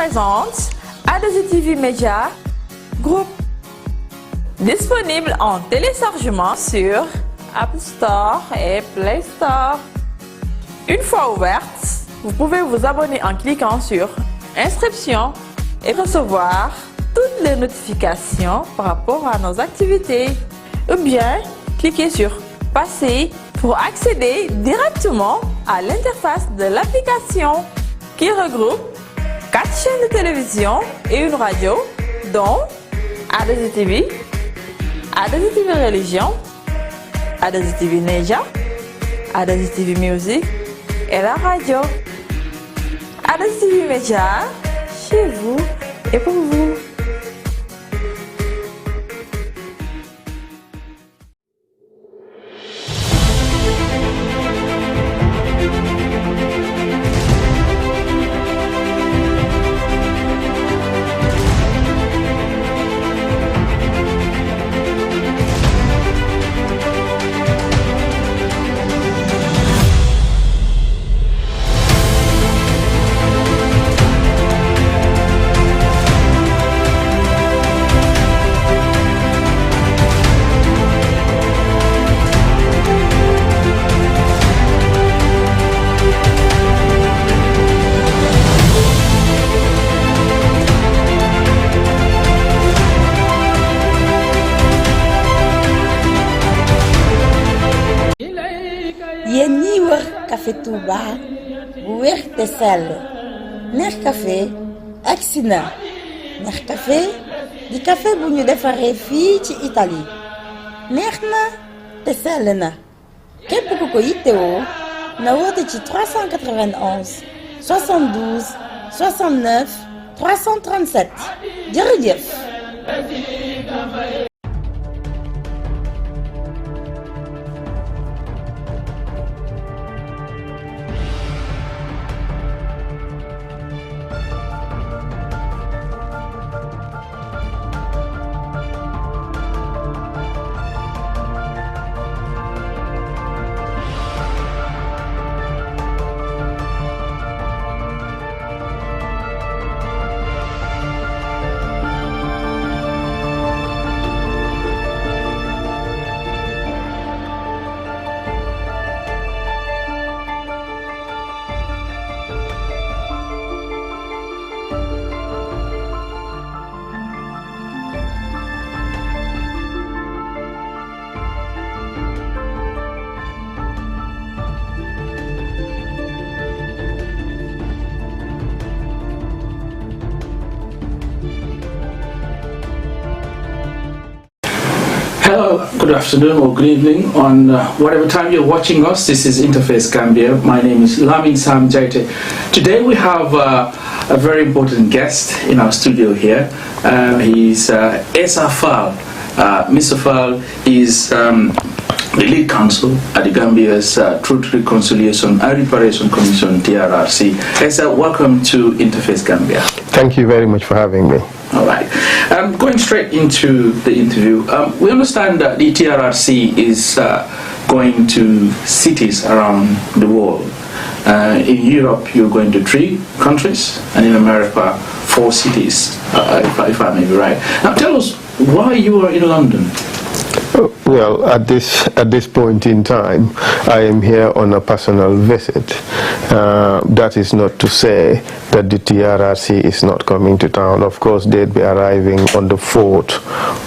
présente ADZ TV Media Group, disponible en téléchargement sur App Store et Play Store. Une fois ouverte, vous pouvez vous abonner en cliquant sur Inscription et recevoir toutes les notifications par rapport à nos activités. Ou bien, cliquez sur Passer pour accéder directement à l'interface de l'application qui regroupe 4 chaînes de télévision et une radio, dont ADZ TV, ADZ TV Religion, ADZ TV Neja, ADZ TV Music et la radio. ADZ TV Media, chez vous et pour vous. yéen ñiy wër café Touba bu wér te sell neex café agsi na. neex café di café bu ñu defaree fii ci Italie neex na te sell na. képp ku ko yittewoo na woote ci 391 72 69 337 jërëjëf. Hello, good afternoon or good evening on whatever time you're watching us. This is Interface Gambia. My name is Lamin Sam Jaite. Today we have a very important guest in our studio here. He's Esa Fall. Mr. Fall is the lead counsel at the Gambia's Truth, Reconciliation and Reparation Commission, TRRC. Esa, welcome to Interface Gambia. Thank you very much for having me. All right. Going straight into the interview, we understand that the TRRC is going to cities around the world. In Europe, you're going to 3 countries, and in America, 4 cities, if I may be right. Now, tell us why you are in London. Well, at this point in time, I am here on a personal visit. That is not to say that the TRRC is not coming to town. Of course, they'd be arriving on the 4th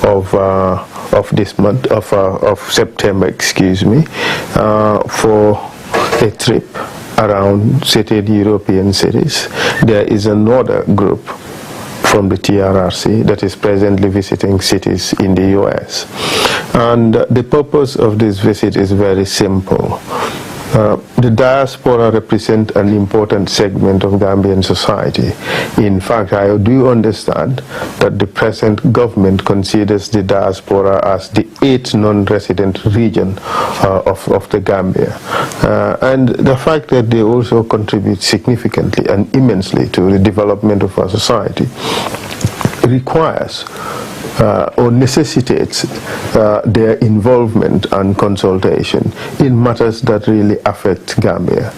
of this month of September, excuse me, for a trip around cited European cities. There is another group from the TRRC that is presently visiting cities in the US. And the purpose of this visit is very simple. The diaspora represent an important segment of Gambian society. In fact, I do understand that the present government considers the diaspora as the 8th non-resident region of the Gambia. And the fact that they also contribute significantly and immensely to the development of our society requires or necessitates their involvement and consultation in matters that really affect Gambia.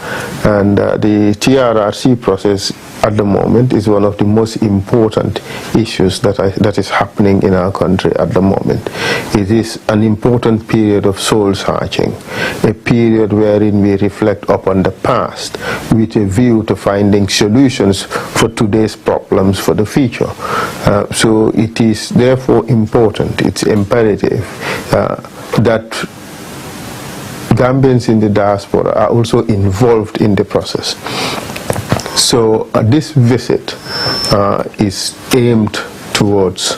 And the TRRC process at the moment is one of the most important issues that is happening in our country at the moment. It is an important period of soul searching, a period wherein we reflect upon the past with a view to finding solutions for today's problems for the future. So it is therefore important, it's imperative that Gambians in the diaspora are also involved in the process. So this visit is aimed towards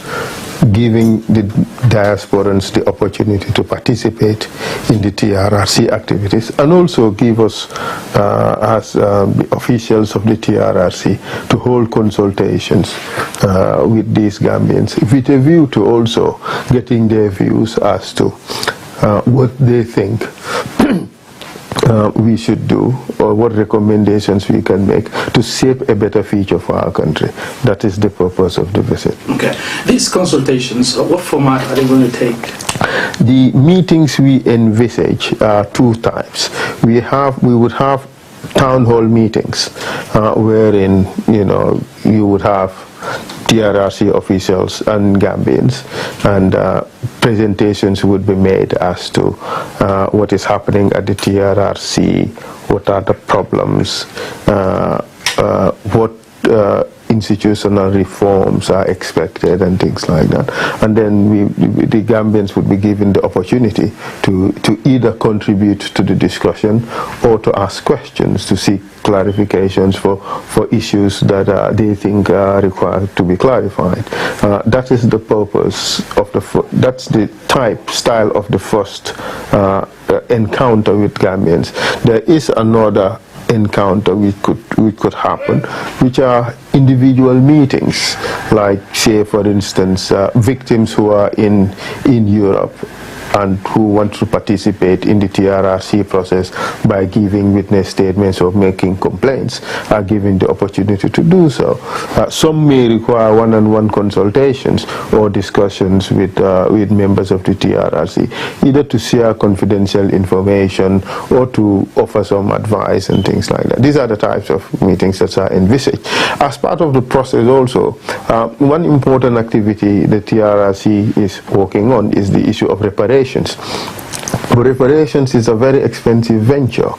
giving the diasporans the opportunity to participate in the TRRC activities, and also give us, as the officials of the TRRC, to hold consultations with these Gambians, with a view to also getting their views as to what they think we should do, or what recommendations we can make to shape a better future for our country. That is the purpose of the visit. Okay. These consultations, what format are they going to take? The meetings we envisage are two types. We would have town hall meetings wherein you would have TRRC officials and Gambians, and presentations would be made as to what is happening at the TRRC, what are the problems, what institutional reforms are expected, and things like that. And then the Gambians would be given the opportunity to either contribute to the discussion or to ask questions to seek clarifications for issues that they think are required to be clarified. That is the purpose of that's the style of the first encounter with Gambians. There is another encounter which could happen, which are individual meetings, like, say, for instance, victims who are in Europe and who want to participate in the TRRC process by giving witness statements or making complaints are given the opportunity to do so. Some may require one-on-one consultations or discussions with members of the TRRC, either to share confidential information or to offer some advice and things like that. These are the types of meetings that are envisaged. As part of the process also, one important activity the TRRC is working on is the issue of reparations. But reparations is a very expensive venture.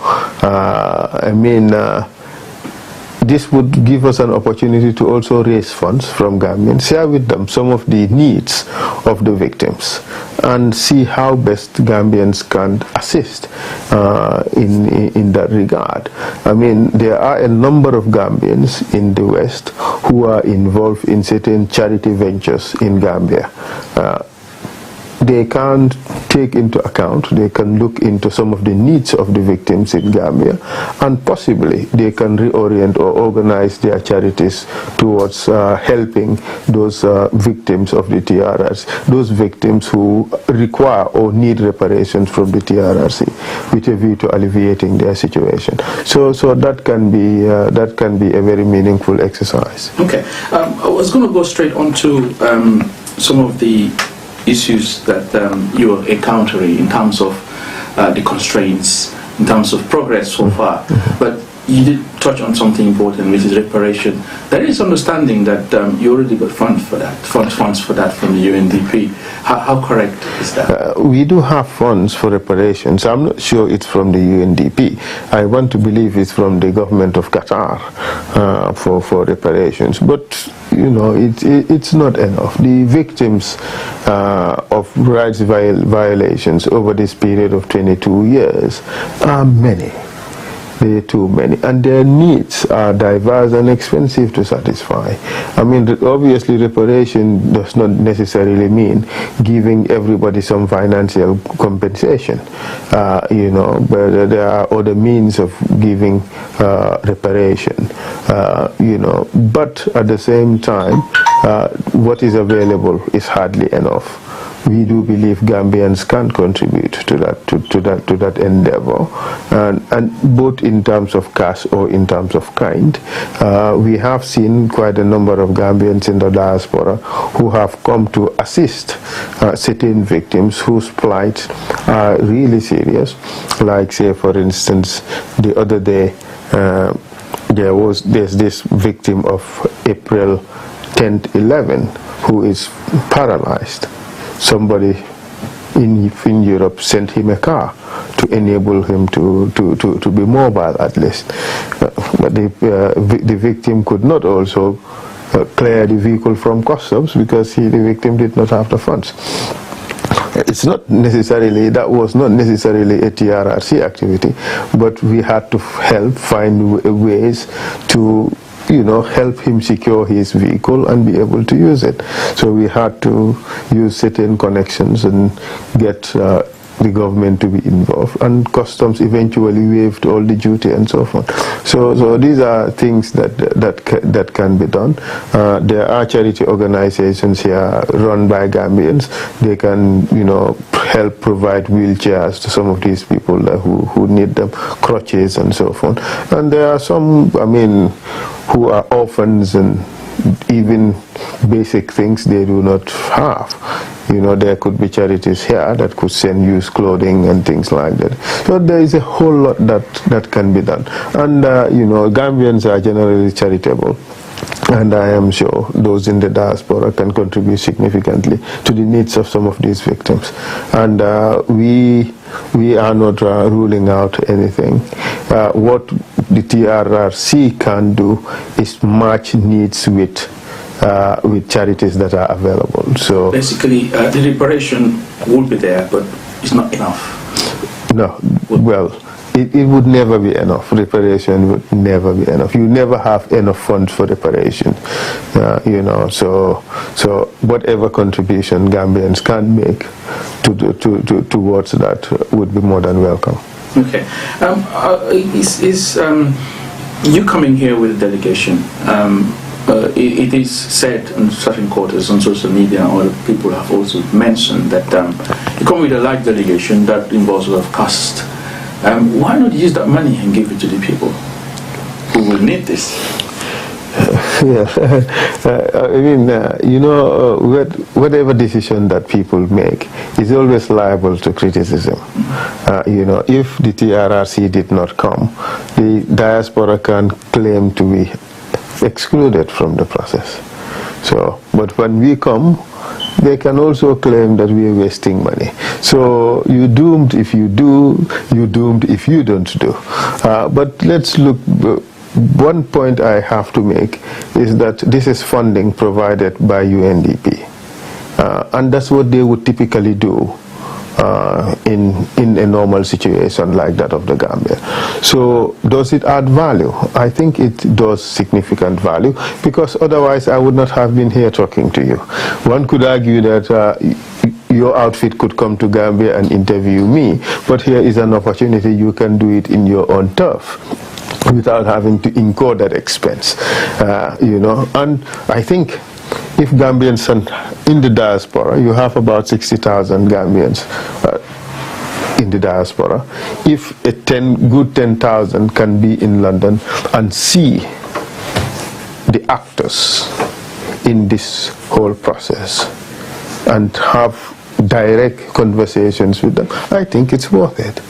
This would give us an opportunity to also raise funds from Gambians, share with them some of the needs of the victims, and see how best Gambians can assist in that regard. There are a number of Gambians in the West who are involved in certain charity ventures in Gambia. They can take into account, they can look into some of the needs of the victims in Gambia, and possibly they can reorient or organize their charities towards helping those victims of the TRRC, those victims who require or need reparations from the TRRC, with a view to alleviating their situation. So that can be a very meaningful exercise. Okay, I was going to go straight on to some of the issues that you are encountering in terms of the constraints, in terms of progress so far. But you did touch on something important, which is reparation. There is understanding that you already got funds for that from the UNDP. How correct is that? We do have funds for reparations. I'm not sure it's from the UNDP. I want to believe it's from the government of Qatar for reparations. But it's not enough. The victims of rights violations over this period of 22 years are many. There are too many, and their needs are diverse and expensive to satisfy. Obviously reparation does not necessarily mean giving everybody some financial compensation, but there are other means of giving reparation, but at the same time, what is available is hardly enough. we do believe Gambians can contribute to that endeavor, and both in terms of cash or in terms of kind. We have seen quite a number of Gambians in the diaspora who have come to assist certain victims whose plight are really serious. Like, say, for instance, the other day there's this victim of April 10th, 11 who is paralyzed. Somebody in Europe sent him a car to enable him to be mobile at least. But the victim could not also clear the vehicle from customs because the victim did not have the funds. It's not necessarily, that was not necessarily a TRRC activity, but we had to find ways to help him secure his vehicle and be able to use it. So we had to use certain connections and get the government to be involved, and customs eventually waived all the duty and so forth. So these are things that can be done. There are charity organizations here run by Gambians. They can help provide wheelchairs to some of these people who need them, crutches and so forth. And there are some, who are orphans, and even basic things they do not have. There could be charities here that could send used clothing and things like that. So there is a whole lot that can be done. And Gambians are generally charitable, and I am sure those in the diaspora can contribute significantly to the needs of some of these victims. And we are not ruling out anything. What the TRRC can do is match needs with charities that are available. So basically, the reparation will be there, but it's not enough. No, well, it would never be enough. Reparation would never be enough. You never have enough funds for reparation. So whatever contribution Gambians can make towards that would be more than welcome. Okay. You coming here with a delegation? It is said in certain quarters on social media, or people have also mentioned that you come with a large delegation that involves a lot of cost. Why not use that money and give it to the people who will need this? Whatever decision that people make is always liable to criticism. If the TRRC did not come, the diaspora can claim to be excluded from the process. But when we come, they can also claim that we are wasting money. So you're doomed if you do, you're doomed if you don't do. But let's look. One point I have to make is that this is funding provided by UNDP, and that's what they would typically do in a normal situation like that of the Gambia. So does it add value? I think it does significant value, because otherwise I would not have been here talking to you. One could argue that your outfit could come to Gambia and interview me, but here is an opportunity. You can do it in your own turf without having to incur that expense, and I think if Gambians in the diaspora, you have about 60,000 Gambians in the diaspora, if a good 10,000 can be in London and see the actors in this whole process and have direct conversations with them, I think it's worth it.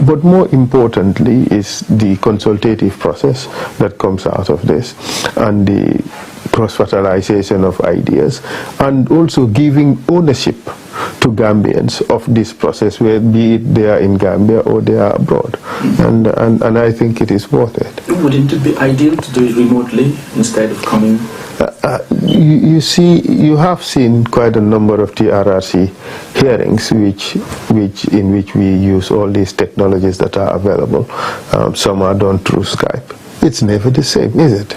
But more importantly is the consultative process that comes out of this, and the cross-fertilization of ideas, and also giving ownership to Gambians of this process, be it they are in Gambia or they are abroad. And I think it is worth it. Wouldn't it be ideal to do it remotely instead of coming? You see, you have seen quite a number of TRRC hearings in which we use all these technologies that are available. Some are done through Skype. It's never the same, is it?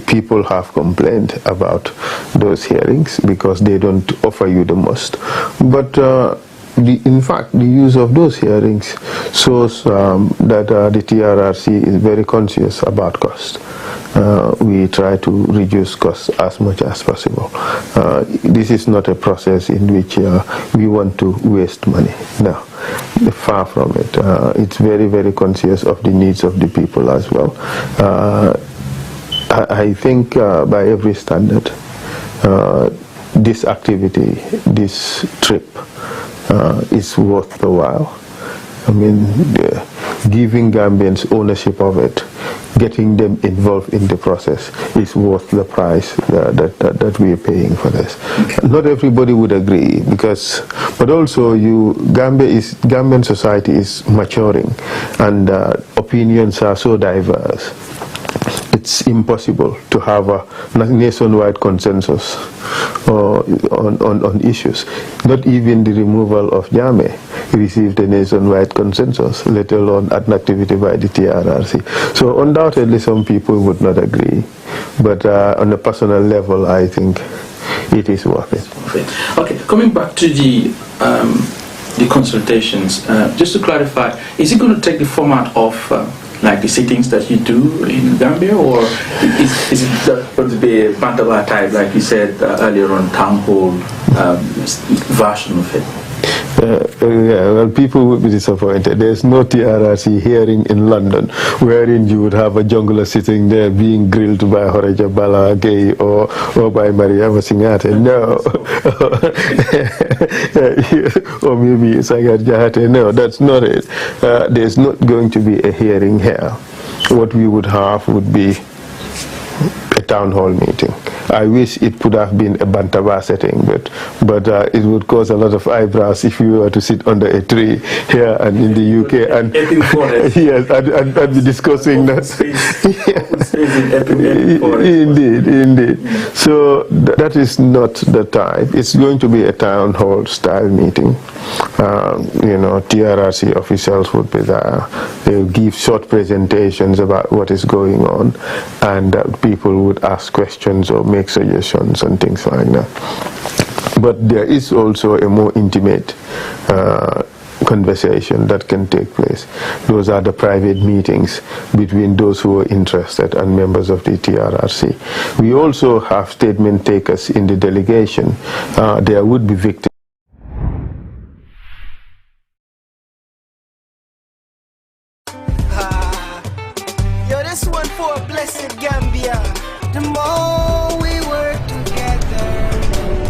People have complained about those hearings because they don't offer you the most. But in fact, the use of those hearings shows that the TRRC is very conscious about cost. we try to reduce costs as much as possible. This is not a process in which we want to waste money. No, far from it. It's very, very conscious of the needs of the people as well. I think by every standard, this activity, this trip is worth the while. I mean, giving Gambians ownership of it, getting them involved in the process is worth the price that we are paying for this. Not everybody would agree, but also Gambian society is maturing, and opinions are so diverse. It's impossible to have a nationwide consensus on issues. Not even the removal of Jame received a nationwide consensus, let alone an activity by the TRRC. So undoubtedly some people would not agree, but on a personal level I think it is worth it. Okay, coming back to the consultations, just to clarify, is it going to take the format of like the sittings that you do in Gambia, or is it going to be a Bantaba type, like you said earlier on, town hall version of it? Yeah, well, people would be disappointed. There's no TRRC hearing in London wherein you would have a jungler sitting there being grilled by Horeja Bala Gay or by Mariama Singate. No. Or maybe Sagat Jahate. No, that's not it. There's not going to be a hearing here. What we would have would be a town hall meeting. I wish it could have been a Bantaba setting, but it would cause a lot of eyebrows if we were to sit under a tree here and in the UK and yes, and be discussing that. Indeed. So that is not the type. It's going to be a town hall style meeting. TRRC officials would be there. They'll give short presentations about what is going on, and people would ask questions or make suggestions and things like that. But there is also a more intimate conversation that can take place. Those are the private meetings between those who are interested and members of the TRRC. We also have statement takers in the delegation. There would be victims. This one for a blessed Gambia. The more we work together,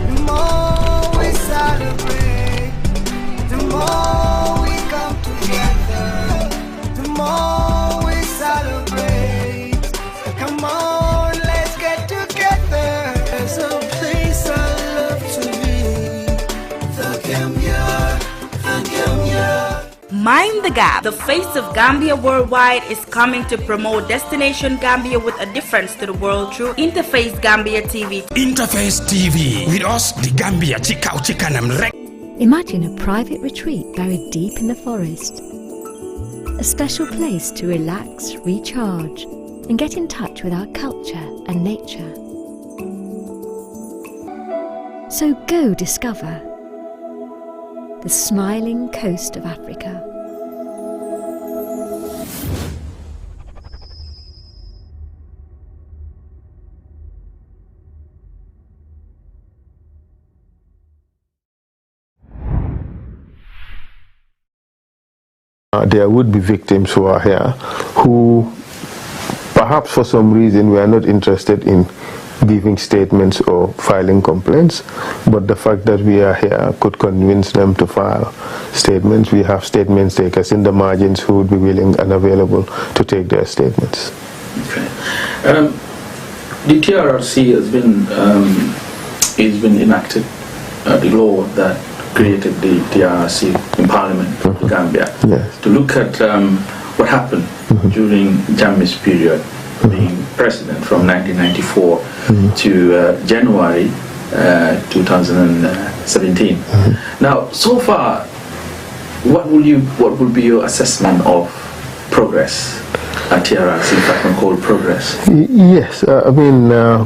the more we celebrate. The more we come together, the more we celebrate. Come on, let's get together. There's a place I love to be. The Gambia, the Gambia. Mind the Gap, the face of Gambia worldwide, is coming to promote Destination Gambia with a difference to the world through Interface Gambia TV. Interface TV, with us, the Gambia Chikau Chikanam Rek. Imagine a private retreat buried deep in the forest. A special place to relax, recharge, and get in touch with our culture and nature. So go discover the smiling coast of Africa. There would be victims who are here who perhaps for some reason we are not interested in giving statements or filing complaints, but the fact that we are here could convince them to file statements. We have statement takers in the margins who would be willing and available to take their statements. Okay. The TRRC has been enacted, the law that created the TRRC in Parliament of Gambia, yes, to look at what happened during Jammeh's period being president from 1994 to January 2017. Now, so far, what would be your assessment of progress at TRRC, if I can call progress? Yes,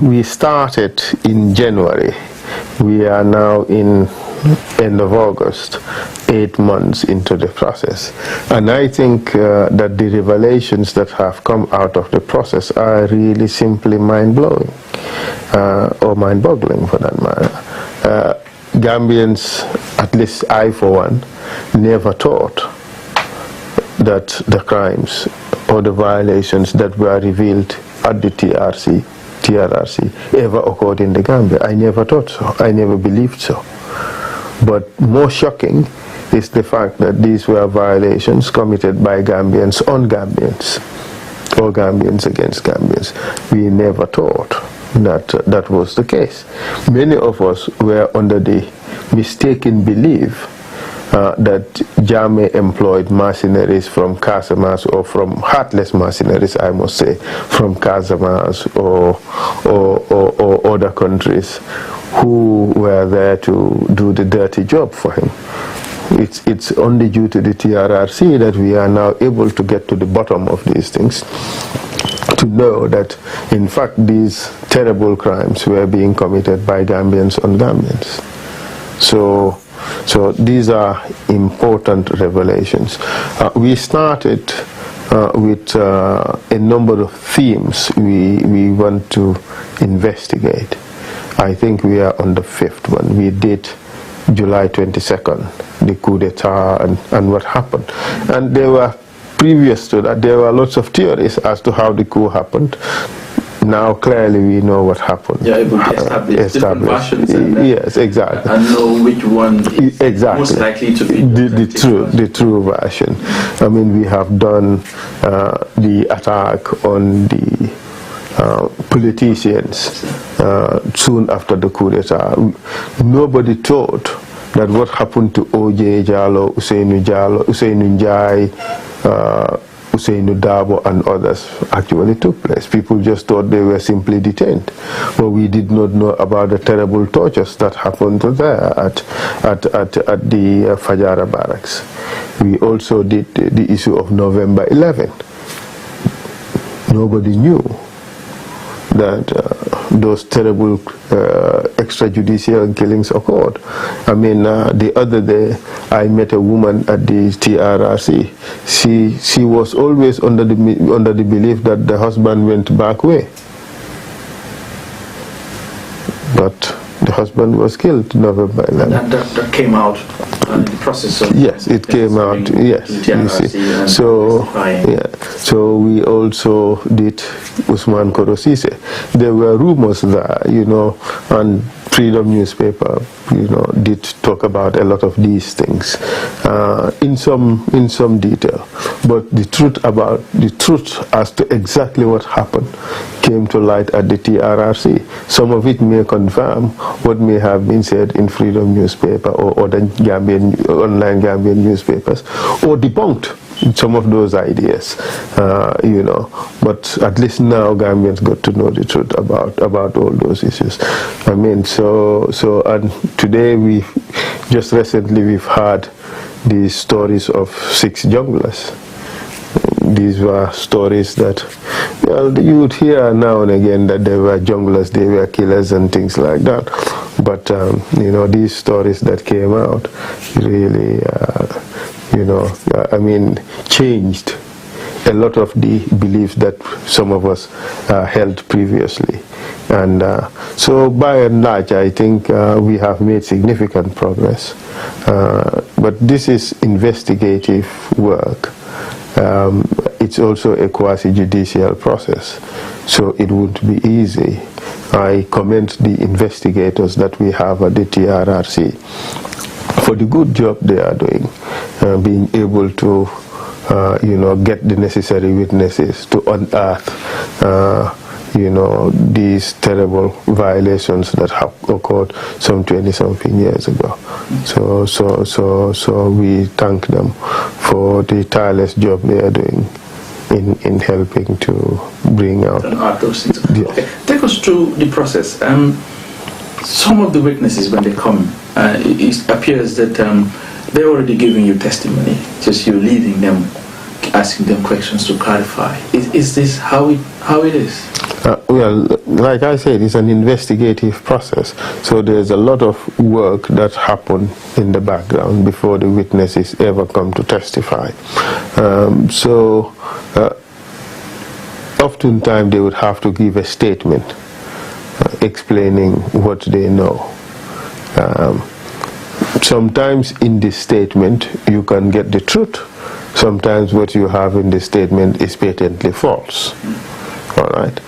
we started in January We are now in end of August, 8 months into the process. And I think that the revelations that have come out of the process are really simply mind-blowing, or mind-boggling for that matter. Gambians, at least I for one, never thought that the crimes or the violations that were revealed at the TRRC ever occurred in the Gambia. I never thought so. I never believed so. But more shocking is the fact that these were violations committed by Gambians on Gambians, or Gambians against Gambians. We never thought that that was the case. Many of us were under the mistaken belief that Jammeh employed mercenaries from Casamance, or from heartless mercenaries, I must say, from Casamance or other countries, who were there to do the dirty job for him. It's only due to the TRRC that we are now able to get to the bottom of these things, to know that in fact these terrible crimes were being committed by Gambians on Gambians. So these are important revelations. We started with a number of themes we want to investigate. I think we are on the 5th one. We did July 22nd, the coup d'etat and what happened. And there were, previous to that, there were lots of theories as to how the coup happened. Now clearly we know what happened. Yeah, able to establish different versions. Yes, exactly. And know which one is most likely to be the true version. I mean, we have done the attack on the politicians soon after the coup d'etat. Nobody thought that what happened to O.J. Jallow, Ousseynou Njie, Ousseynou Dabo and others actually took place. People just thought they were simply detained. But we did not know about the terrible tortures that happened there at the Fajara barracks. We also did the issue of November 11. Nobody knew that those terrible extrajudicial killings occurred. I mean, the other day I met a woman at the TRRC. She was always under the belief that the husband went back way, but the husband was killed November 11. That came out in the process of... Yes, it came out, yes. You see. So we also did Usman Korosise. There were rumors there, and Freedom newspaper, did talk about a lot of these things in some detail. But the truth as to exactly what happened came to light at the TRRC. Some of it may confirm what may have been said in Freedom newspaper or other online Gambian newspapers, or debunked some of those ideas, but at least now Gambians got to know the truth about all those issues. I mean, and today just recently we've had the stories of 6 junglers. These were stories that, you would hear now and again that they were junglers, they were killers and things like that. But, these stories that came out really, changed a lot of the beliefs that some of us held previously. And so by and large, I think we have made significant progress. But this is investigative work. It's also a quasi-judicial process, so it won't be easy. I commend the investigators that we have at the TRRC for the good job they are doing, being able to get the necessary witnesses to unearth these terrible violations that have occurred some 20-something years ago. So we thank them for the tireless job they are doing in helping to bring out those things. Yes. Okay, take us through the process. Some of the witnesses, when they come, it appears that they're already giving you testimony, just you leading them. asking them questions to clarify. Is this how it is? Well, like I said, it's an investigative process. So there's a lot of work that happens in the background before the witnesses ever come to testify. Oftentimes they would have to give a statement explaining what they know. Sometimes in this statement you can get the truth. Sometimes what you have in the statement is patently false. All right.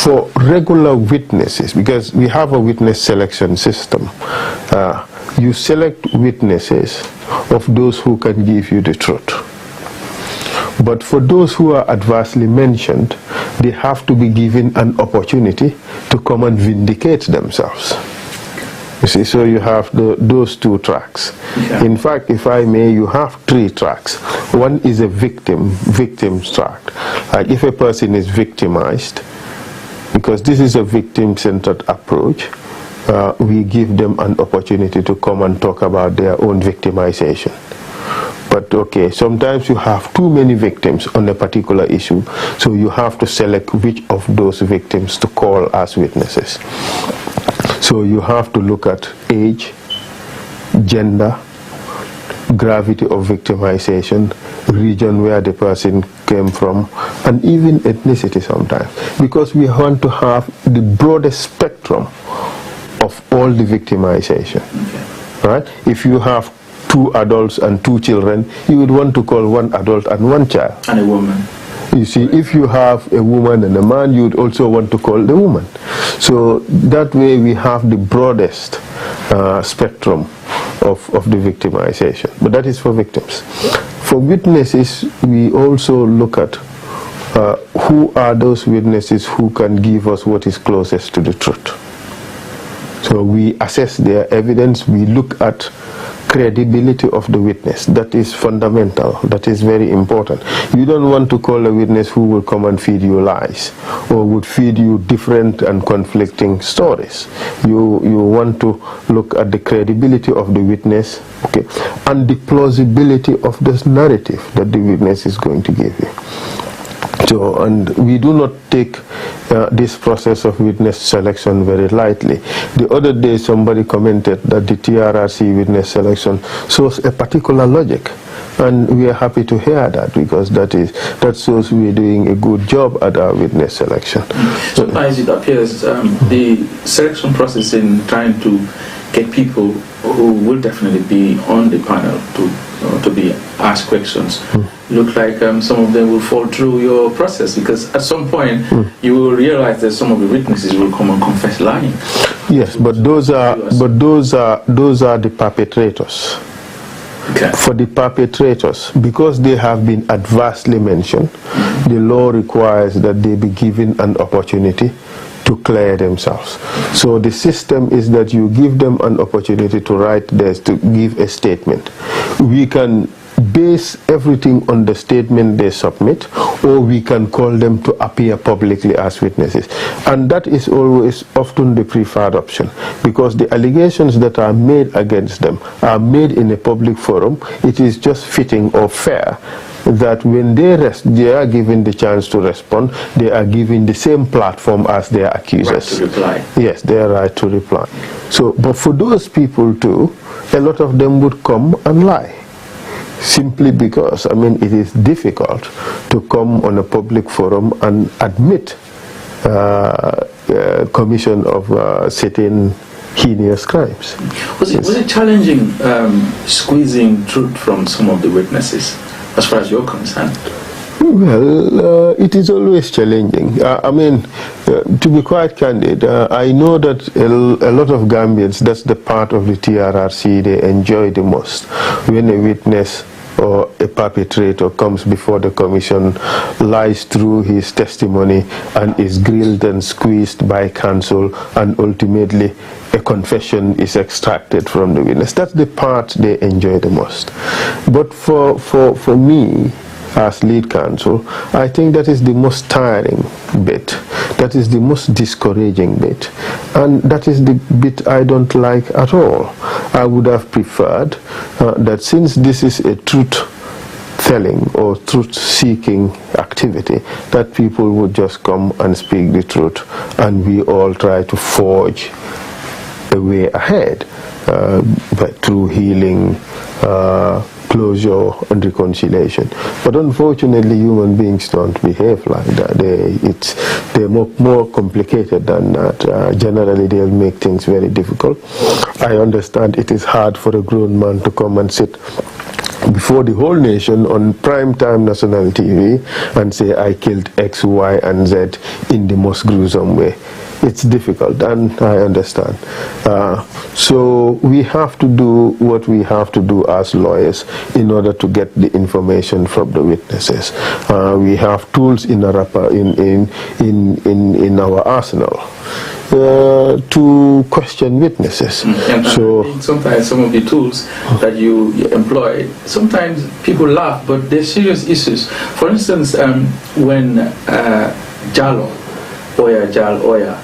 For regular witnesses, because we have a witness selection system, you select witnesses of those who can give you the truth. But for those who are adversely mentioned, they have to be given an opportunity to come and vindicate themselves. You see, so you have those two tracks. Yeah. In fact, if I may, you have 3 tracks. One is a victim's track. Like if a person is victimized, because this is a victim-centered approach, we give them an opportunity to come and talk about their own victimization. But okay, sometimes you have too many victims on a particular issue, so you have to select which of those victims to call as witnesses. So you have to look at age, gender, gravity of victimization, region where the person came from, and even ethnicity sometimes, because we want to have the broadest spectrum of all the victimization. Okay. Right? If you have 2 adults and 2 children, you would want to call 1 adult and 1 child. And a woman. You see, if you have a woman and a man, you would also want to call the woman. So that way we have the broadest spectrum of the victimization. But that is for victims. For witnesses, we also look at who are those witnesses who can give us what is closest to the truth. So we assess their evidence, we look at credibility of the witness. That is fundamental. That is very important. You don't want to call a witness who will come and feed you lies or would feed you different and conflicting stories. You want to look at the credibility of the witness, okay, and the plausibility of this narrative that the witness is going to give you. So, and we do not take this process of witness selection very lightly. The other day somebody commented that the TRRC witness selection shows a particular logic, and we are happy to hear that, because that shows we are doing a good job at our witness selection. Sometimes it appears the selection process in trying to get people who will definitely be on the panel to be asked questions look like some of them will fall through your process, because at some point you will realize that some of the witnesses will come and confess lying. Yes, but those are the perpetrators. Okay. For the perpetrators, because they have been adversely mentioned, the law requires that they be given an opportunity to clear themselves. So the system is that you give them an opportunity to write this, to give a statement. We can base everything on the statement they submit, or we can call them to appear publicly as witnesses. And that is always often the preferred option, because the allegations that are made against them are made in a public forum. It is just fitting or fair that when they are given the chance to respond, they are given the same platform as their accusers. Right to reply. Yes, they are right to reply. So, but for those people too, a lot of them would come and lie. Simply because, I mean, it is difficult to come on a public forum and admit commission of certain heinous crimes. Was it challenging squeezing truth from some of the witnesses, as far as you're concerned? Well, it is always challenging. I mean, to be quite candid, I know that a lot of Gambians, that's the part of the TRRC they enjoy the most. When a witness or a perpetrator comes before the commission, lies through his testimony, and is grilled and squeezed by counsel, and ultimately a confession is extracted from the witness. That's the part they enjoy the most. But for me, as lead counsel, I think that is the most tiring bit. That is the most discouraging bit. And that is the bit I don't like at all. I would have preferred that, since this is a truth truth-telling or truth-seeking activity, that people would just come and speak the truth, and we all try to forge a way ahead through healing, closure and reconciliation. But unfortunately, human beings don't behave like that. They're more complicated than that. Generally, they'll make things very difficult. I understand it is hard for a grown man to come and sit before the whole nation on prime-time national TV and say, I killed X, Y, and Z in the most gruesome way. It's difficult, and I understand. So we have to do what we have to do as lawyers in order to get the information from the witnesses. We have tools in our arsenal to question witnesses. And so sometimes some of the tools that you employ, sometimes people laugh, but they're serious issues. For instance, when Jalo, Jal Oya,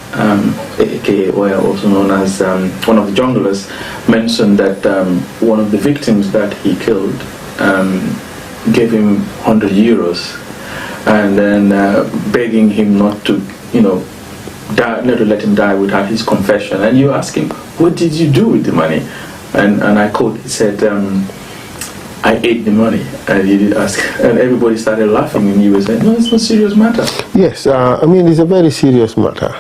aka Oya, also known as one of the junglers, mentioned that one of the victims that he killed gave him 100 euros, and then begging him not to, not to let him die without his confession. And you ask him, what did you do with the money? And I quote, he said, I ate the money. And he did ask, and everybody started laughing, and he was saying, no, it's a serious matter. Yes, I mean, it's a very serious matter.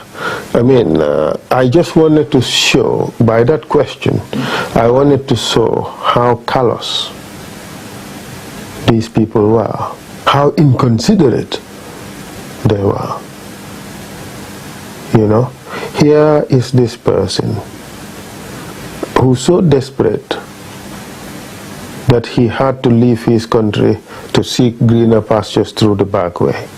I mean, I just wanted to show, by that question, I wanted to show how callous these people were, how inconsiderate they were. Here is this person who's so desperate that he had to leave his country to seek greener pastures through the back way.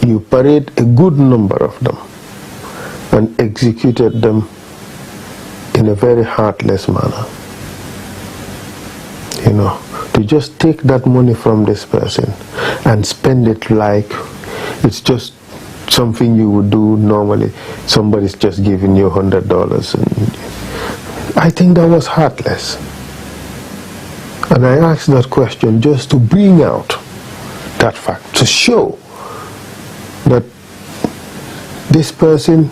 You parade a good number of them and executed them in a very heartless manner. To just take that money from this person and spend it like it's just something you would do normally. Somebody's just giving you $100. And I think that was heartless. And I asked that question just to bring out that fact, to show that this person,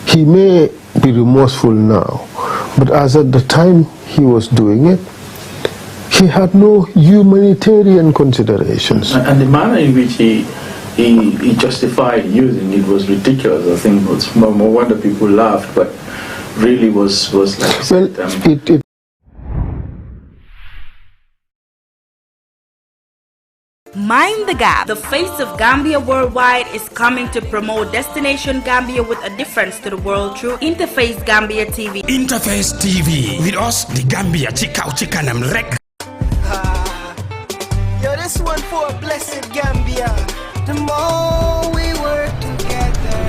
he may be remorseful now, but as at the time he was doing it, he had no humanitarian considerations. And the manner in which he justified using it was ridiculous. I think it's no wonder people laughed, but really was like... Well, Mind the Gap, the face of Gambia worldwide, is coming to promote Destination Gambia with a difference to the world through Interface Gambia TV. Interface TV. With us, the Gambia Chikanam Rek. Yo, this one for a blessed Gambia. The more we work together,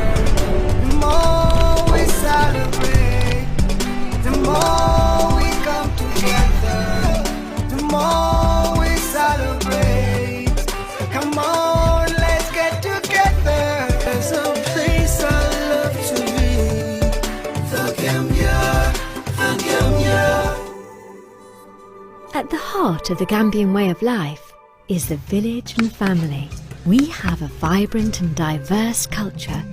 the more we celebrate, the more we come together, the more we celebrate. Come on, let's get together. There's a place I love to be. The Gambia, the Gambia. At the heart of the Gambian way of life is the village and family. We have a vibrant and diverse culture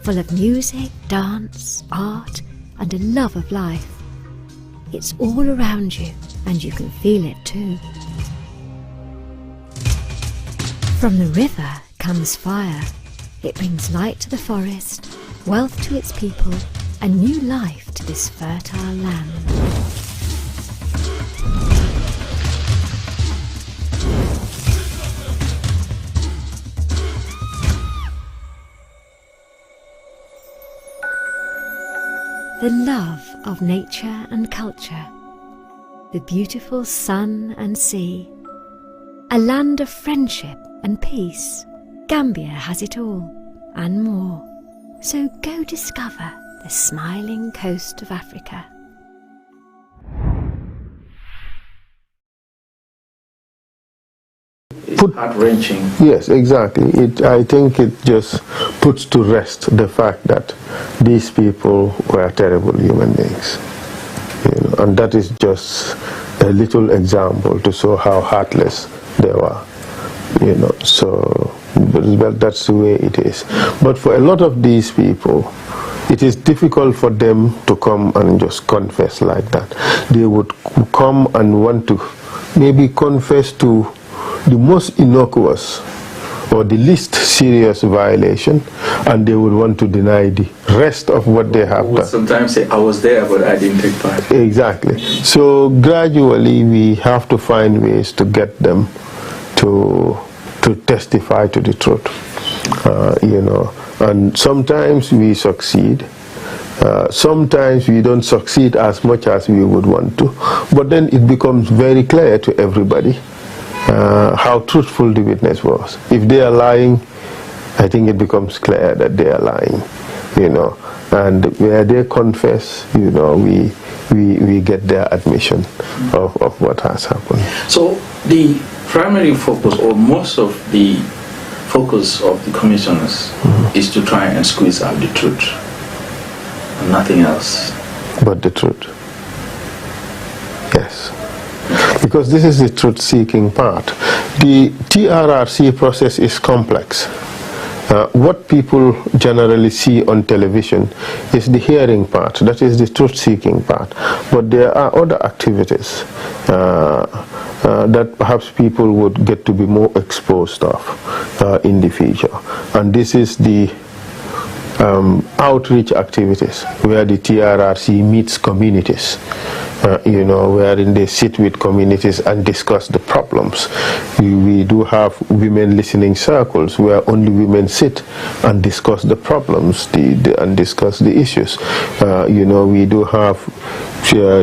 full of music, dance, art, and a love of life. It's all around you, and you can feel it too. From the river comes fire. It brings light to the forest, wealth to its people, and new life to this fertile land. The love of nature and culture, the beautiful sun and sea, a land of friendship and peace. Gambia has it all and more. So go discover the smiling coast of Africa. Heart-wrenching. Yes, exactly. I think it just puts to rest the fact that these people were terrible human beings. And that is just a little example to show how heartless they were, you know. So, but that's the way it is. But for a lot of these people, it is difficult for them to come and just confess like that. They would come and want to maybe confess to the most innocuous or the least serious violation, and they would want to deny the rest of what they have done. Sometimes say, I was there, but I didn't take part. Exactly. So gradually we have to find ways to get them to testify to the truth, you know. And sometimes we succeed. Sometimes we don't succeed as much as we would want to. But then it becomes very clear to everybody how truthful the witness was. If they are lying, I think it becomes clear that they are lying, you know. And where they confess, you know, we get their admission of what has happened. So the primary focus, or most of the focus of the commissioners, is to try and squeeze out the truth, and nothing else but the truth. Yes, because this is the truth-seeking part. The TRRC process is complex. What people generally see on television is the hearing part, that is the truth-seeking part. But there are other activities that perhaps people would get to be more exposed of in the future. And this is the outreach activities, where the TRRC meets communities, you know, wherein they sit with communities and discuss the problems. We do have women listening circles where only women sit and discuss the problems and discuss the issues. You know, we do have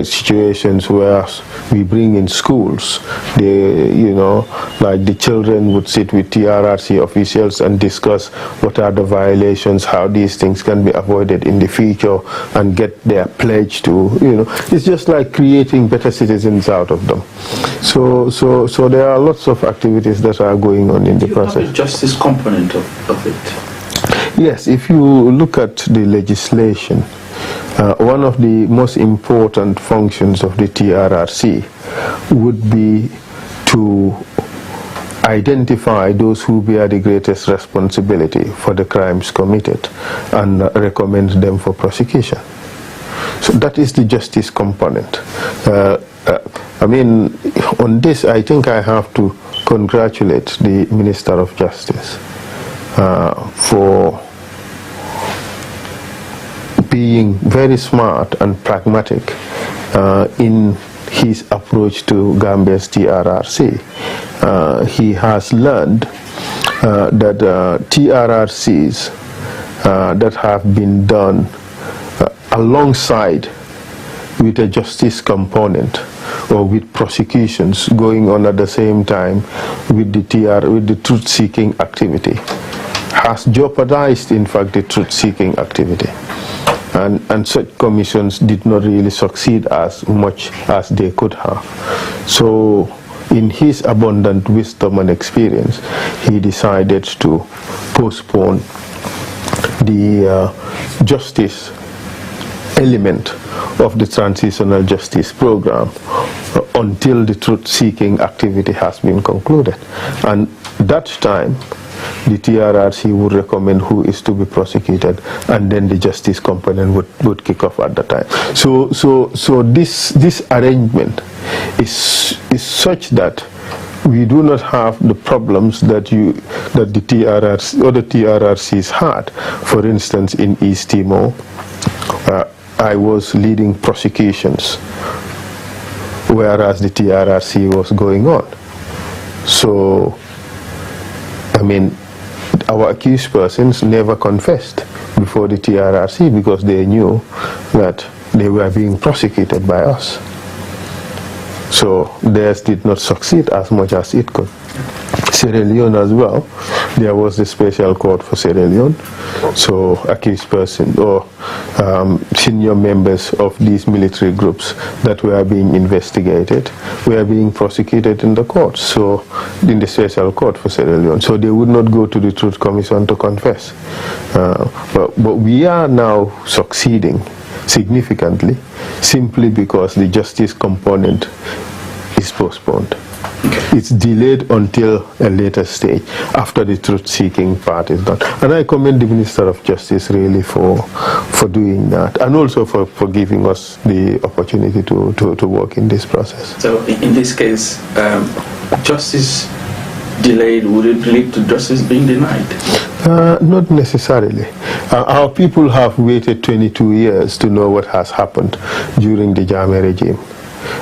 situations where we bring in schools. You know, like the children would sit with TRRC officials and discuss what are the violations, how these things can be avoided in the future, and get their pledge to, you know, it's just like creating better citizens out of them. So there are lots of activities that are going on in the process. You have the justice component of it. Yes, if you look at the legislation, one of the most important functions of the TRRC would be to identify those who bear the greatest responsibility for the crimes committed and recommend them for prosecution. So that is the justice component. I mean, on this, I think I have to congratulate the Minister of Justice for being very smart and pragmatic in his approach to Gambia's TRRC. He has learned that TRRCs that have been done alongside with a justice component, or with prosecutions going on at the same time with the truth-seeking activity, has jeopardized, in fact, the truth-seeking activity. And such commissions did not really succeed as much as they could have. So in his abundant wisdom and experience, he decided to postpone the justice element of the transitional justice program until the truth-seeking activity has been concluded. And that time, the TRRC would recommend who is to be prosecuted, and then the justice component would kick off at the time. So this arrangement is such that we do not have the problems that the TRRC or the TRRCs had. For instance, in East Timor, I was leading prosecutions, whereas the TRRC was going on. So, I mean, our accused persons never confessed before the TRRC because they knew that they were being prosecuted by us. So theirs did not succeed as much as it could. Sierra Leone as well, there was the special court for Sierra Leone. So accused persons or senior members of these military groups that were being investigated were being prosecuted in the court, so in the special court for Sierra Leone. So they would not go to the Truth Commission to confess. But we are now succeeding significantly simply because the justice component is postponed. It's delayed until a later stage, after the truth-seeking part is done. And I commend the Minister of Justice really for doing that, and also for giving us the opportunity to work in this process. So in this case, justice delayed, would it lead to justice being denied? Not necessarily. Our people have waited 22 years to know what has happened during the Jammeh regime.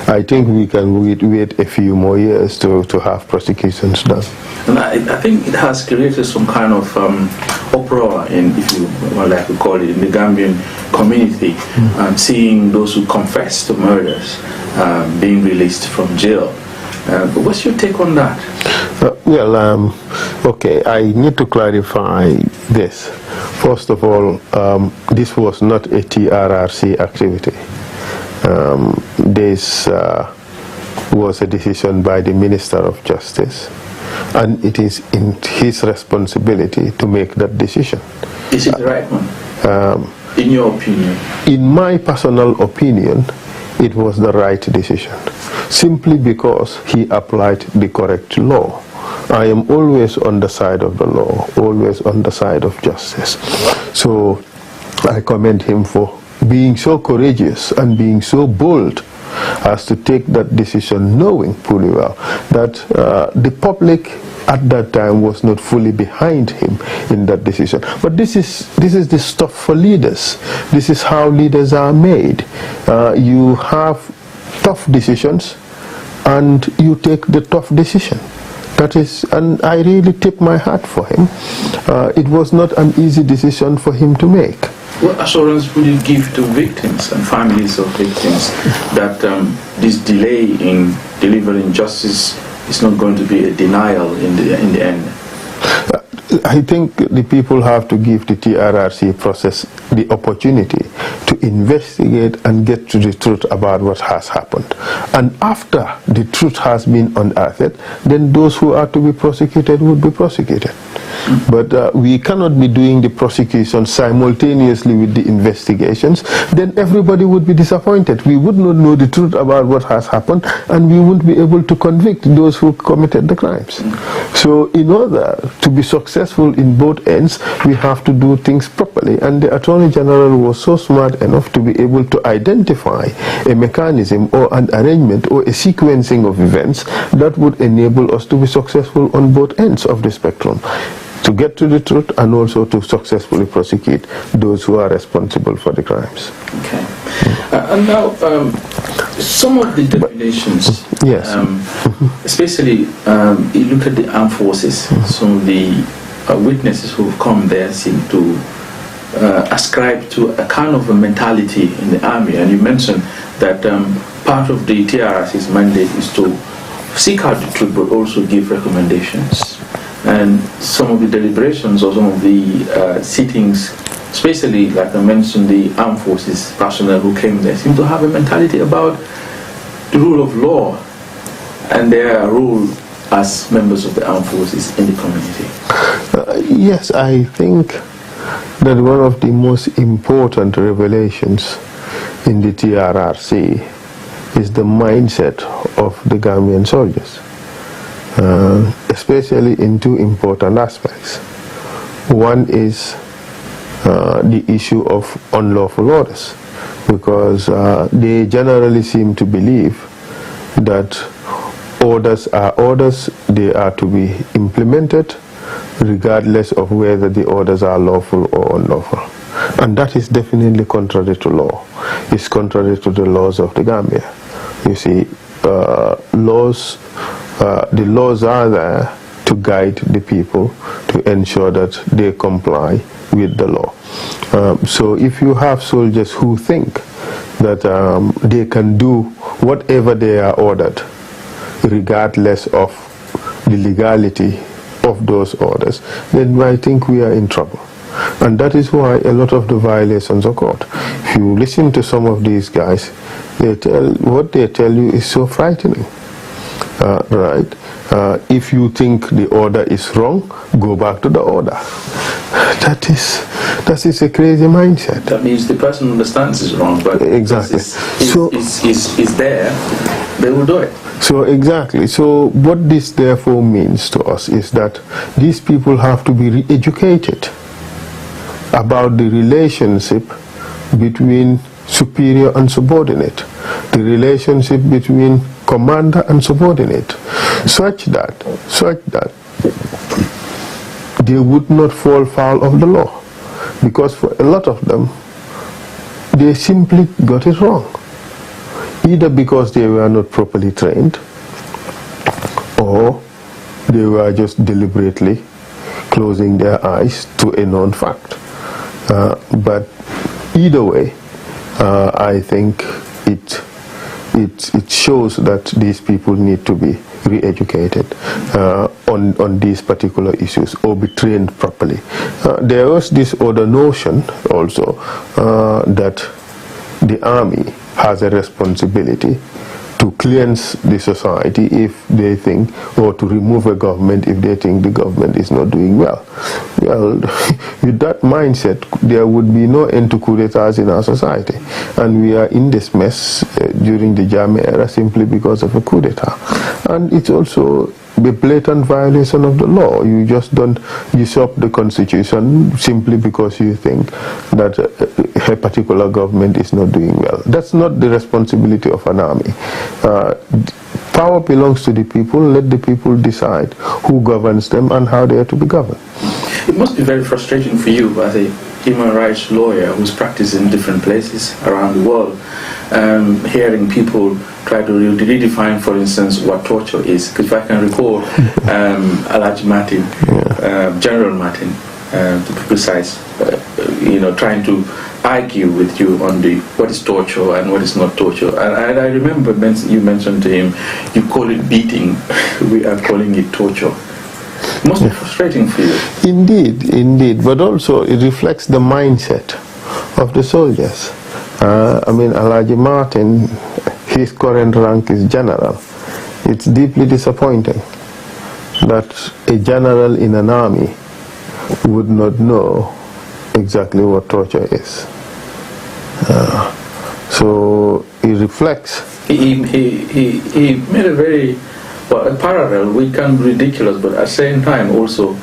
I think we can wait a few more years to have prosecutions done. And I think it has created some kind of uproar in, if you would like to call it, in the Gambian community, seeing those who confess to murders being released from jail. What's your take on that? Okay, I need to clarify this. First of all, this was not a TRRC activity. This was a decision by the Minister of Justice, and it is in his responsibility to make that decision. Is it the right one, in your opinion? In my personal opinion, it was the right decision, simply because he applied the correct law. I am always on the side of the law, always on the side of justice. So I commend him for being so courageous and being so bold as to take that decision, knowing fully well that the public at that time was not fully behind him in that decision. But this is the stuff for leaders. This is how leaders are made. You have tough decisions and you take the tough decision. That is, and I really tip my hat for him. It was not an easy decision for him to make. What assurance would you give to victims and families of victims that this delay in delivering justice is not going to be a denial in the end? I think the people have to give the TRRC process the opportunity to investigate and get to the truth about what has happened. And after the truth has been unearthed, then those who are to be prosecuted would be prosecuted. But we cannot be doing the prosecution simultaneously with the investigations. Then everybody would be disappointed. We would not know the truth about what has happened, and we wouldn't be able to convict those who committed the crimes. So in order to be successful in both ends, we have to do things properly. And the Attorney General was so smart enough to be able to identify a mechanism or an arrangement or a sequencing of events that would enable us to be successful on both ends of the spectrum, to get to the truth and also to successfully prosecute those who are responsible for the crimes. Okay. And now, some of the definitions, yes, especially you look at the armed forces, some of the witnesses who have come there seem to ascribe to a kind of a mentality in the army, and you mentioned that part of the TRRC's mandate is to seek out the truth but also give recommendations. And some of the deliberations or some of the sittings, especially like I mentioned, the armed forces personnel who came there, seem to have a mentality about the rule of law and their role as members of the armed forces in the community. Yes, I think that one of the most important revelations in the TRRC is the mindset of the Gambian soldiers. Especially in two important aspects. One is the issue of unlawful orders, because they generally seem to believe that orders are orders, they are to be implemented regardless of whether the orders are lawful or unlawful. And that is definitely contrary to law. It's contrary to the laws of the Gambia. You see, the laws are there to guide the people to ensure that they comply with the law. So if you have soldiers who think that they can do whatever they are ordered, regardless of the legality of those orders, then I think we are in trouble. And that is why a lot of the violations occurred. If you listen to some of these guys, what they tell you is so frightening. right? If you think the order is wrong, go back to the order. That is a crazy mindset. That means the person understands it's wrong, but exactly. is there, they will do it. So exactly. So what this therefore means to us is that these people have to be re-educated about the relationship between superior and subordinate, the relationship between commander and subordinate, such that they would not fall foul of the law, because for a lot of them they simply got it wrong, either because they were not properly trained or they were just deliberately closing their eyes to a known fact. But either way, I think it shows that these people need to be re-educated on these particular issues, or be trained properly. There was this other notion also that the army has a responsibility to cleanse the society if they think, or to remove a government if they think the government is not doing well. Well, with that mindset, there would be no end to coup d'etats in our society. And we are in this mess during the Jammeh era simply because of a coup d'etat. And it's also a blatant violation of the law. You just don't usurp the constitution simply because you think that a particular government is not doing well. That's not the responsibility of an army. Power belongs to the people. Let the people decide who governs them and how they are to be governed. It must be very frustrating for you as a human rights lawyer who's practiced in different places around the world, hearing people try to redefine, for instance, what torture is. Because if I can recall, Alhaji Martin, General Martin, to be precise, trying to argue with you on what is torture and what is not torture. And I remember you mentioned to him, you call it beating, we are calling it torture. It must be frustrating for you. Indeed, but also it reflects the mindset of the soldiers. Alhaji Martin, his current rank is general. It's deeply disappointing that a general in an army would not know exactly what torture is. So it reflects. He made a very a parallel. We can be ridiculous, but at the same time also,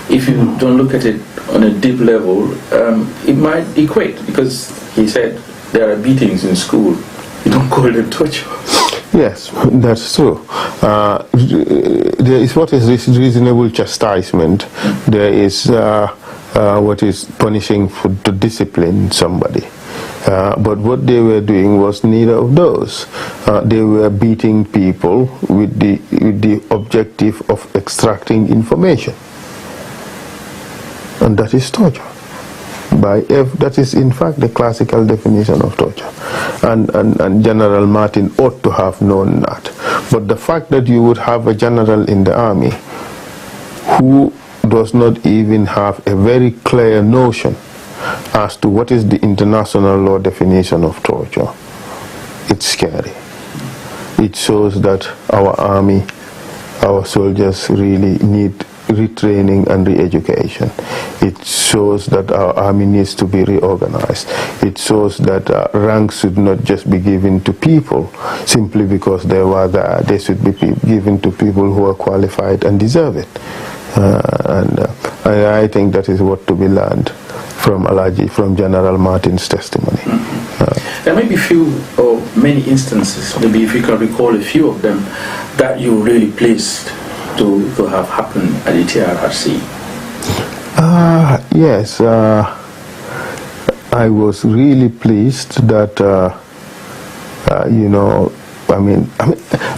if you don't look at it on a deep level, it might equate, because he said there are beatings in school. You don't call them torture. Yes, that's true. There is what is reasonable chastisement. There is what is punishing to discipline somebody. But what they were doing was neither of those. They were beating people with the objective of extracting information. And that is torture. That is in fact the classical definition of torture. And General Martin ought to have known that. But the fact that you would have a general in the army who does not even have a very clear notion as to what is the international law definition of torture, it's scary. It shows that our army, our soldiers really need retraining and re-education. It shows that our army needs to be reorganized. It shows that ranks should not just be given to people simply because they were there. They should be given to people who are qualified and deserve it. I think that is what to be learned from General Martin's testimony. There may be few or many instances, maybe if you can recall a few of them, that you're really pleased to have happened at the TRRC. Yes, I was really pleased that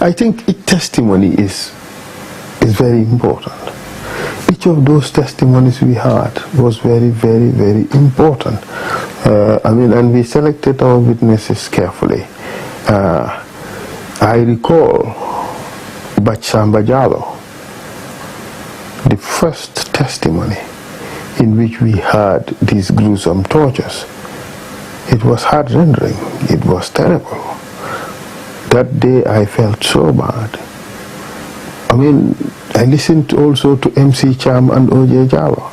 I think testimony is very important. Each of those testimonies we had was very, very, very important. And we selected our witnesses carefully. I recall Bachsamba Jallo, the first testimony in which we had these gruesome tortures. It was heart-rending. It was terrible. That day I felt so bad. I mean, I listened also to MC Cham and OJ Java.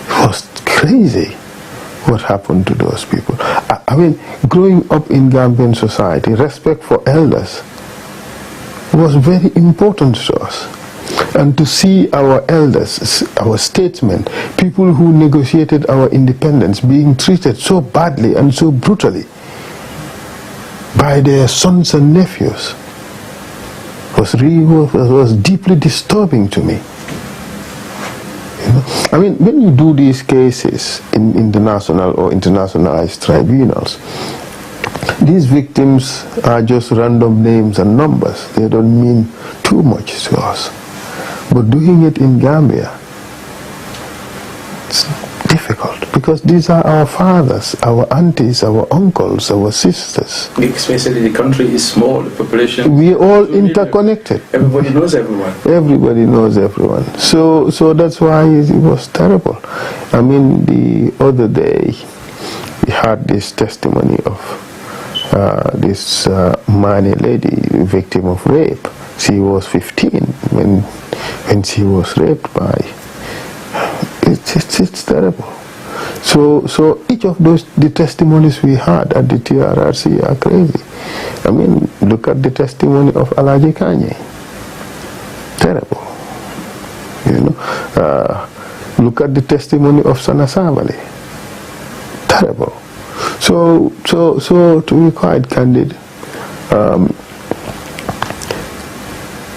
It was crazy what happened to those people. I mean, growing up in Gambian society, respect for elders was very important to us. And to see our elders, our statesmen, people who negotiated our independence being treated so badly and so brutally by their sons and nephews was deeply disturbing to me. You know? I mean, when you do these cases in international or internationalized tribunals, these victims are just random names and numbers. They don't mean too much to us. But doing it in Gambia, it's difficult because these are our fathers, our aunties, our uncles, our sisters. Especially the country is small, the population. We are all interconnected. Everybody knows everyone. Everybody knows everyone. So that's why it was terrible. I mean, the other day we had this testimony of this Mani lady, victim of rape. She was 15 when she was raped by. It's terrible. So each of the testimonies we had at the TRRC are crazy. I mean, look at the testimony of Alaji Kanye. Terrible. You know. Look at the testimony of Sana Savali. Terrible. So to be quite candid,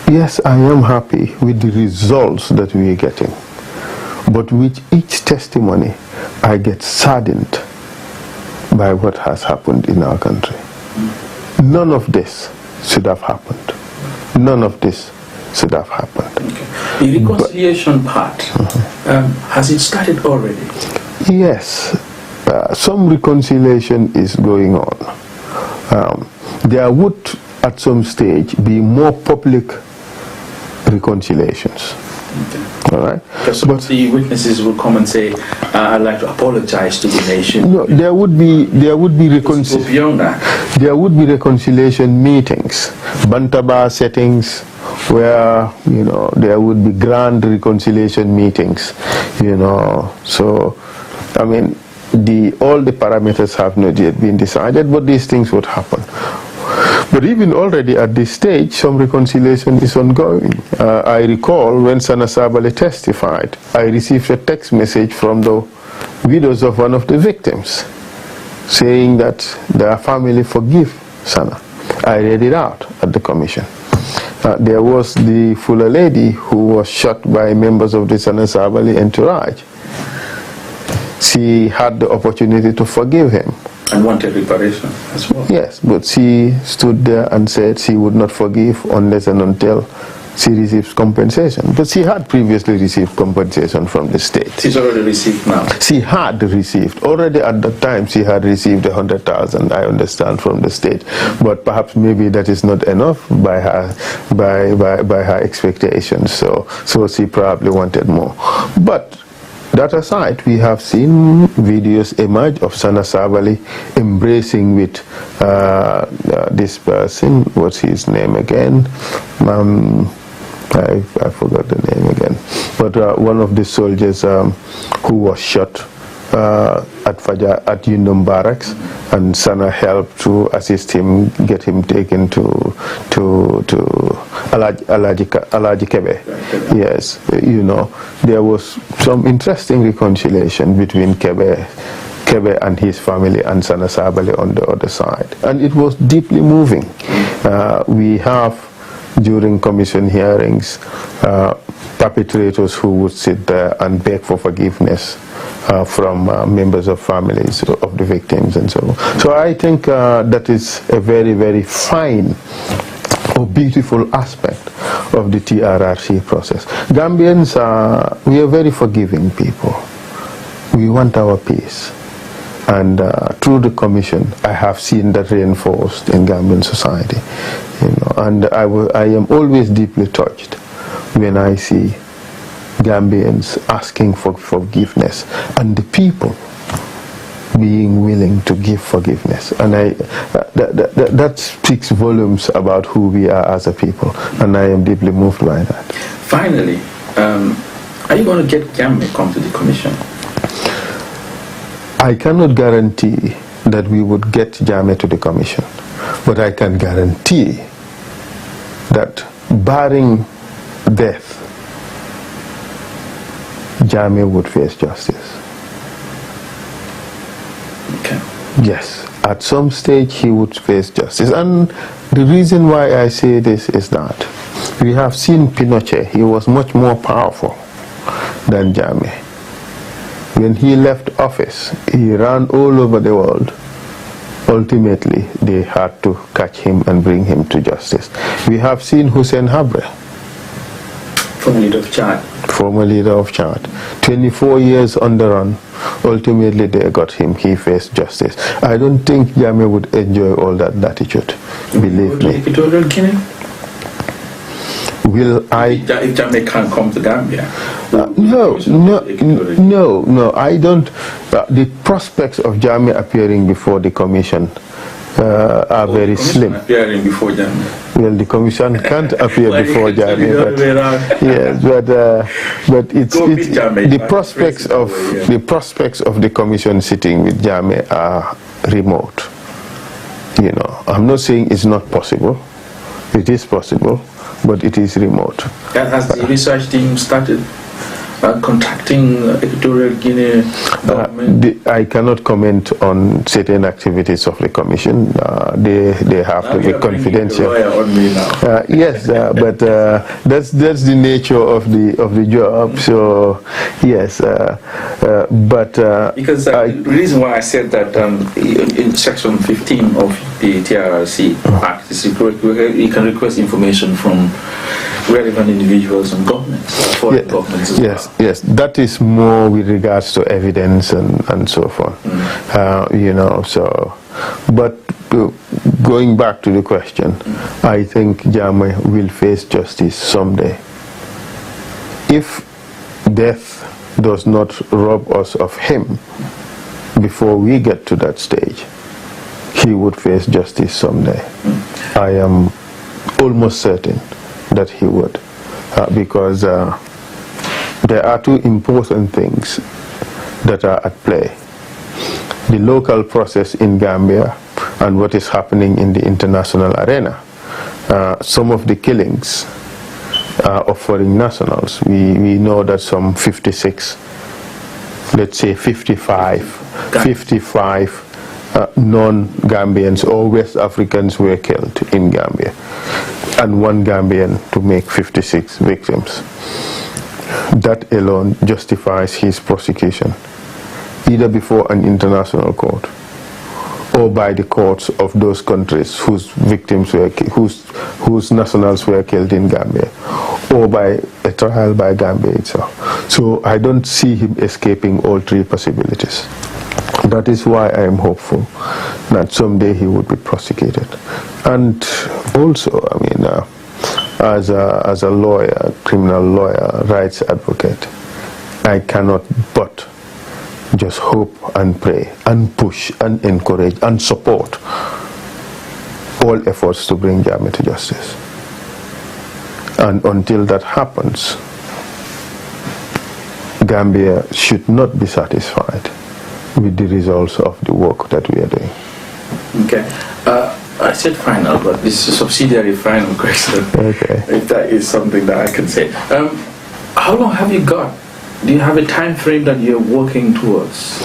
yes, I am happy with the results that we are getting. But with each testimony, I get saddened by what has happened in our country. None of this should have happened. None of this should have happened. Okay. The reconciliation part, has it started already? Yes. Some reconciliation is going on. There would, at some stage, be more public reconciliations. Okay. All right. But the witnesses will come and say, "I'd like to apologize to the nation." No, there would be beyond that. There would be reconciliation meetings, Bantaba settings, where there would be grand reconciliation meetings. So I mean, all the parameters have not yet been decided, but these things would happen. But even already at this stage, some reconciliation is ongoing. I recall when Sana Sabali testified, I received a text message from the widows of one of the victims saying that their family forgive Sana. I read it out at the commission. There was the Fuller lady who was shot by members of the Sana Sabali entourage. She had the opportunity to forgive him. And wanted reparation as well. Yes, but she stood there and said she would not forgive unless and until she receives compensation. But she had previously received compensation from the state. She's already received now. She had received. Already at that time she had received 100,000, I understand, from the state. But perhaps maybe that is not enough by her expectations. So she probably wanted more. But that aside, we have seen videos emerge of Sana Savali embracing with this person. What's his name again? I forgot the name again. But one of the soldiers who was shot at Yundum Barracks, and Sana helped to assist him, get him taken to Alaji Kebe. Yes, there was some interesting reconciliation between Kebe and his family and Sana Sabali on the other side. And it was deeply moving. We have, during commission hearings, perpetrators who would sit there and beg for forgiveness from members of families of the victims and so on. So I think that is a very, very fine or beautiful aspect of the TRRC process. Gambians, we are very forgiving people. We want our peace. And through the commission, I have seen that reinforced in Gambian society. And I am always deeply touched when I see Gambians asking for forgiveness, and the people being willing to give forgiveness. And that speaks volumes about who we are as a people, and I am deeply moved by that. Finally, are you going to get Gambia come to the commission? I cannot guarantee that we would get Jammeh to the commission, but I can guarantee that barring death, Jammeh would face justice. Okay. Yes, at some stage he would face justice. And the reason why I say this is that we have seen Pinochet. He was much more powerful than Jammeh. When he left office, he ran all over the world. Ultimately, they had to catch him and bring him to justice. We have seen Hussein Habre, former leader of Chad. Former leader of Chad. 24 years on the run. Ultimately, they got him. He faced justice. I don't think Jammeh would enjoy all that latitude. Believe me. Equatorial Guinea? Will I? If Jammeh can't come to Gambia? No, I don't. The prospects of Jammeh appearing before the commission are very slim. Appearing before Jammeh. Well, the commission can't appear before Jammeh, but it's the prospects of the commission sitting with Jammeh are remote. You know, I'm not saying it's not possible. It is possible, but it is remote. Has the research team started contacting Equatorial Guinea government? I cannot comment on certain activities of the commission. They have to be confidential. On me now. Yes, but that's the nature of the job. So yes, but because the reason why I said that in section 15 of the TRRC Act is you can request information from relevant individuals and governments, foreign governments as well. Yes, that is more with regards to evidence and so forth. You know, so, but going back to the question, I think Jammeh will face justice someday. If death does not rob us of him before we get to that stage, he would face justice someday. I am almost certain that he would, because there are two important things that are at play. The local process in Gambia and what is happening in the international arena. Some of the killings of foreign nationals, we know that some 56, let's say 55 non-Gambians or West Africans were killed in Gambia, and one Gambian to make 56 victims. That alone justifies his prosecution, either before an international court or by the courts of those countries whose victims were whose nationals were killed in Gambia, or by a trial by Gambia itself. So I don't see him escaping all three possibilities. That is why I am hopeful that someday he would be prosecuted. And also, I mean, as a lawyer, criminal lawyer, rights advocate, I cannot but just hope and pray and push and encourage and support all efforts to bring Jammeh to justice. And until that happens, Gambia should not be satisfied with the results of the work that we are doing. Okay. I said final, but this is a subsidiary final question. Okay. If that is something that I can say. How long have you got? Do you have a time frame that you're working towards?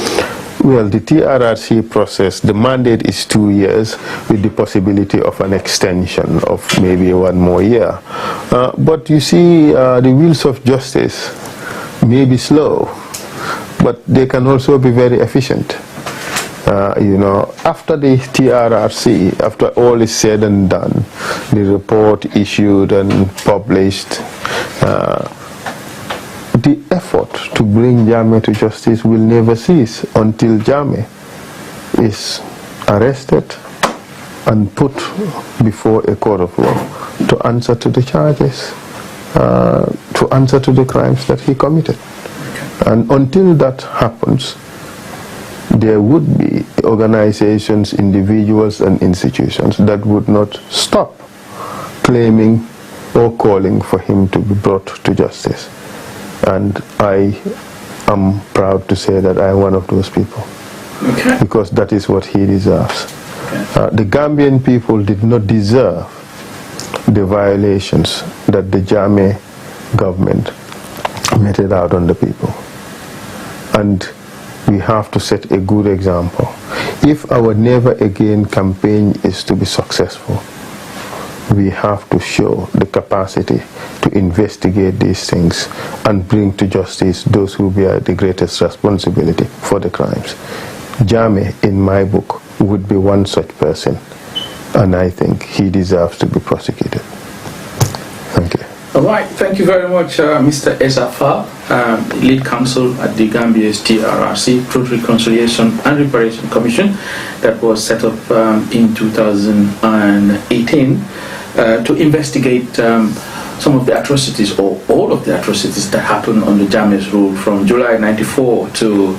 Well, the TRRC process, the mandate is 2 years with the possibility of an extension of maybe 1 more year. But you see, the wheels of justice may be slow, but they can also be very efficient. You know, after the TRRC, after all is said and done, the report issued and published, the effort to bring Jammeh to justice will never cease until Jammeh is arrested and put before a court of law to answer to the charges, to answer to the crimes that he committed. And until that happens, there would be organizations, individuals and institutions that would not stop claiming or calling for him to be brought to justice. And I am proud to say that I am one of those people. Okay. Because that is what he deserves. Okay. The Gambian people did not deserve the violations that the Jammeh government meted out on the people. And we have to set a good example. If our Never Again campaign is to be successful, we have to show the capacity to investigate these things and bring to justice those who bear the greatest responsibility for the crimes. Jammeh, in my book, would be one such person, and I think he deserves to be prosecuted. Thank you. All right, thank you very much, Mr. Esa Fall, lead counsel at the Gambia's TRRC, Truth, Reconciliation and Reparation Commission, that was set up in 2018 to investigate some of the atrocities, or all of the atrocities that happened under Jammeh's rule from July 94 to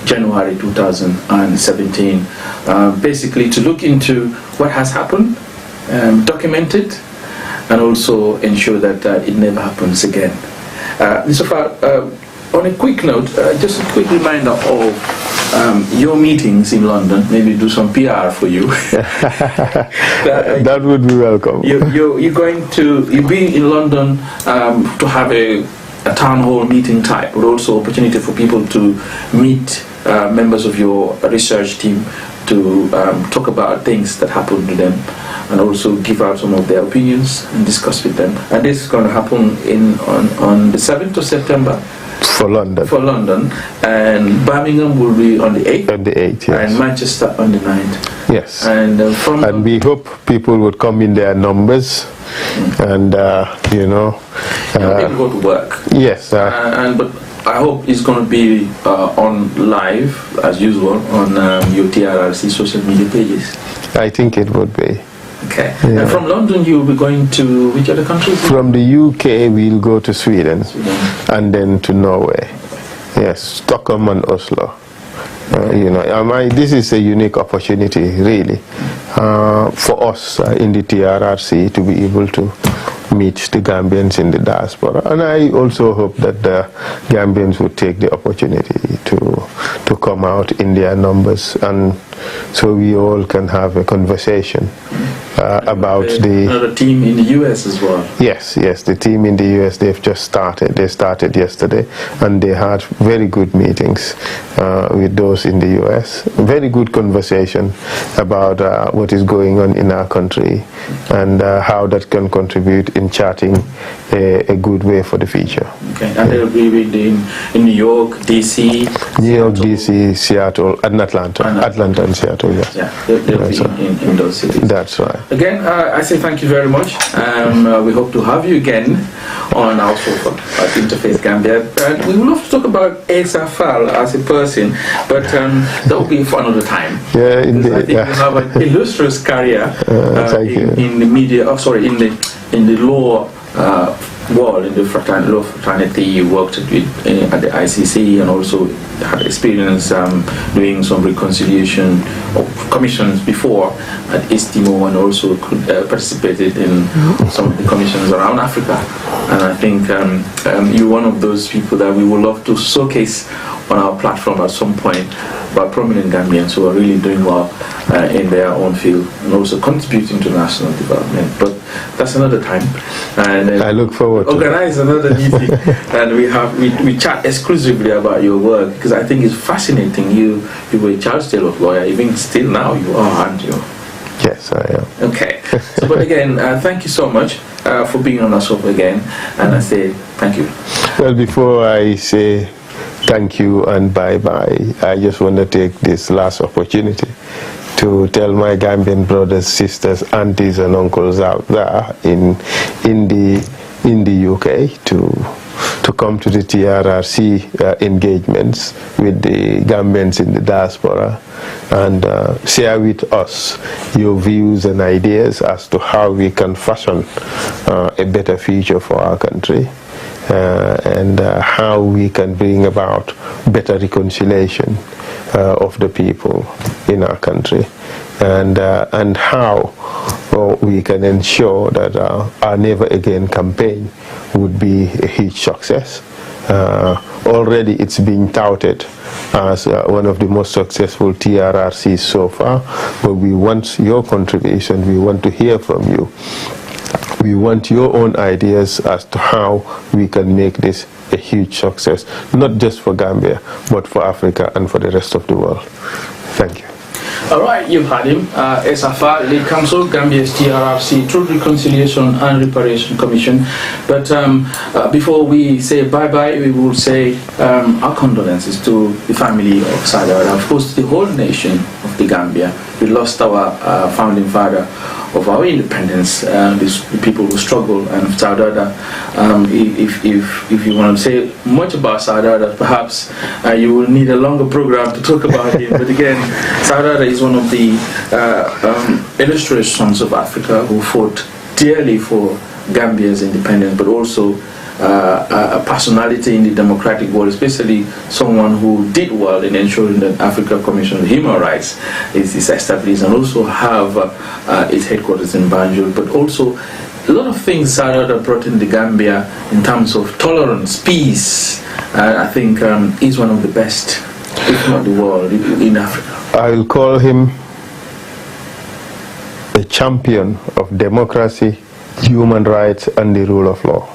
January 2017. Basically to look into what has happened, document it, and also ensure that it never happens again. Mr. Fall, on a quick note, just a quick reminder of your meetings in London, maybe do some PR for you. That would be welcome. You're being in London to have a town hall meeting type, but also opportunity for people to meet members of your research team to talk about things that happened to them, and also give out some of their opinions and discuss with them. And this is going to happen on the 7th of September. For London. For London. And Birmingham will be on the 8th. On the 8th, yes. And Manchester on the 9th. Yes. And we hope people would come in their numbers, and people go to work. Yes. But I hope it's going to be on live as usual on your TRRC social media pages. I think it would be. Okay. Yeah. And from London you'll be going to which other countries? From the UK we'll go to Sweden. And then to Norway. Yes, Stockholm and Oslo. This is a unique opportunity, really, for us in the TRRC to be able to meet the Gambians in the diaspora. And I also hope that the Gambians would take the opportunity to come out in their numbers, and so we all can have a conversation about the team in the US as well. Yes, the team in the US, they've just started. They started yesterday, and they had very good meetings with those in the US. Very good conversation about what is going on in our country, and how that can contribute in charting a good way for the future. Okay, and they'll be in New York, DC, New York, DC, Seattle, and Atlanta and Seattle. Yes. Yeah, they'll be in those cities. That's right. Again, I say thank you very much. We hope to have you again on our sofa at Interface Gambia. We would love to talk about Esa Fall as a person, but that will be for another time. Yeah, indeed. I think you have an illustrious career in the media. In the law world, in the law fraternity. You worked at the ICC, and also had experience doing some reconciliation commissions before at East Timor, and also participated in some of the commissions around Africa. And I think you're one of those people that we would love to showcase on our platform at some point, by prominent Gambians who are really doing well in their own field, and also contributing to national development. But that's another time. And I look forward to organize another meeting, and we chat exclusively about your work, because I think it's fascinating. You were a Charles Taylor lawyer, even still now you are, aren't you? Yes, I am. Okay. But again, thank you so much for being on our show again, and I say thank you. Well, before I say thank you and bye-bye, I just want to take this last opportunity to tell my Gambian brothers, sisters, aunties and uncles out there in the UK to come to the TRRC engagements with the Gambians in the diaspora, and share with us your views and ideas as to how we can fashion a better future for our country. and how we can bring about better reconciliation of the people in our country, and how we can ensure that our Never Again campaign would be a huge success. Already it's been touted as one of the most successful TRRCs so far, but we want your contribution, we want to hear from you. We want your own ideas as to how we can make this a huge success, not just for Gambia, but for Africa and for the rest of the world. Thank you. All right, you've had him. SFR, Lead Council, Gambia's TRRC, Truth, Reconciliation and Reparation Commission. But before we say bye-bye, we will say our condolences to the family of Sadara, of course, the whole nation of the Gambia. We lost our founding father of our independence, the people who struggle, and Sadara. If you want to say much about Sadara, perhaps you will need a longer program to talk about him. But again, Sadara is one of the illustrious sons of Africa who fought dearly for Gambia's independence, but also a personality in the democratic world, especially someone who did well in ensuring that Africa Commission on Human Rights is established, and also have its headquarters in Banjul, but also a lot of things Sadara brought in the Gambia in terms of tolerance, peace. I think he's one of the best, if not the world, in Africa. I will call him a champion of democracy, human rights, and the rule of law.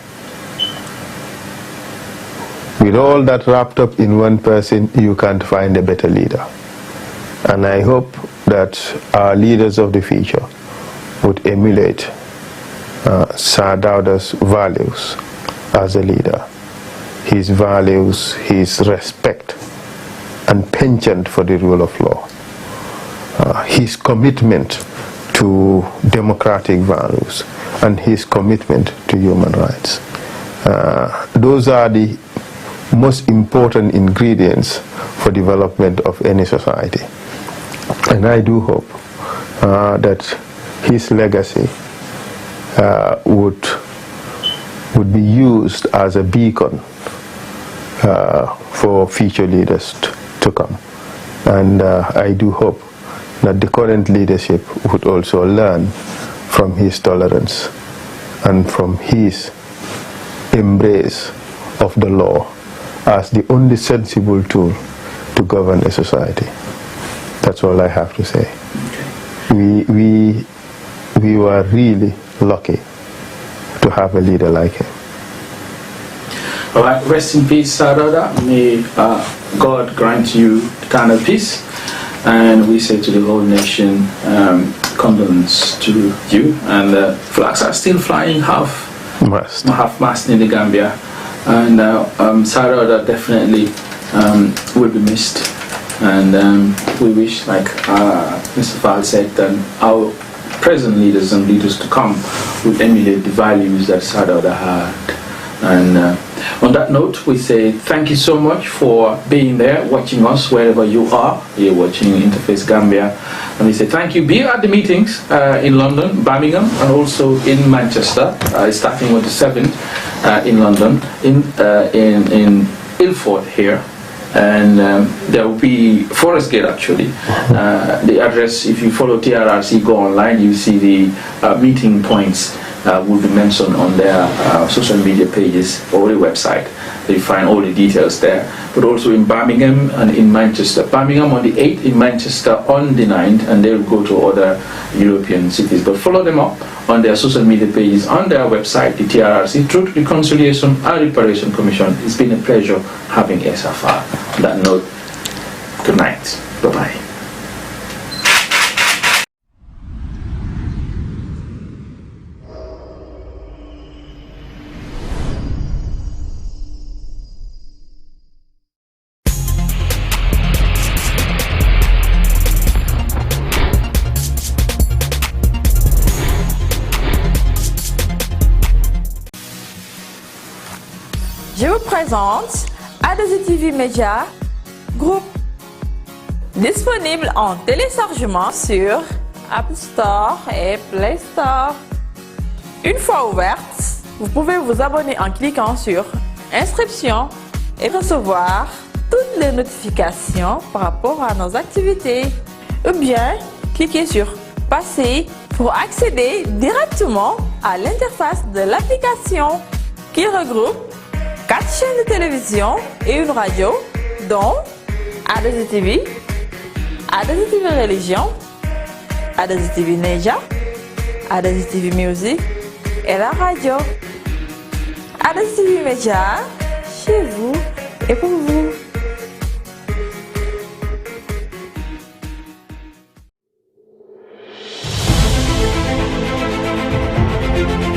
With all that wrapped up in one person, you can't find a better leader. And I hope that our leaders of the future would emulate Sir Dawda's values as a leader. His values, his respect and penchant for the rule of law. His commitment to democratic values and his commitment to human rights. Those are the most important ingredients for development of any society. And I do hope that his legacy would be used as a beacon for future leaders to come. And I do hope that the current leadership would also learn from his tolerance and from his embrace of the law as the only sensible tool to govern a society. That's all I have to say. We were really lucky to have a leader like him. All right, rest in peace, Sadara. May God grant you eternal peace. And we say to the whole nation, condolence to you. And flags are still flying half-mast in the Gambia. And Sadara definitely will be missed. And we wish, like Mr. Fall said, that our present leaders and leaders to come would emulate the values that Sadara had. And on that note, we say thank you so much for being there, watching us wherever you are. You're watching Interface Gambia. And we say thank you. Be at the meetings in London, Birmingham, and also in Manchester, starting on the 7th in London, in Ilford here. And there will be Forest Gate actually. The address, if you follow TRRC, go online, you see the meeting points will be mentioned on their social media pages or the website. You find all the details there. But also in Birmingham and in Manchester. Birmingham on the 8th, in Manchester on the 9th, and they'll go to other European cities. But follow them up on their social media pages, on their website, the TRRC, Truth, Reconciliation and Reparation Commission. It's been a pleasure having SFR. On that note, good night. Bye-bye. Je vous présente ADZ-TV Media Group, disponible en téléchargement sur App Store et Play Store. Une fois ouverte, vous pouvez vous abonner en cliquant sur inscription et recevoir toutes les notifications par rapport à nos activités. Ou bien, cliquez sur Passer pour accéder directement à l'interface de l'application qui regroupe 4 chaînes de télévision et une radio, dont ADZ-TV, ADZ-TV Religion, ADZ-TV Neja, ADZ-TV Music et la radio. ADZ-TV Média, chez vous et pour vous.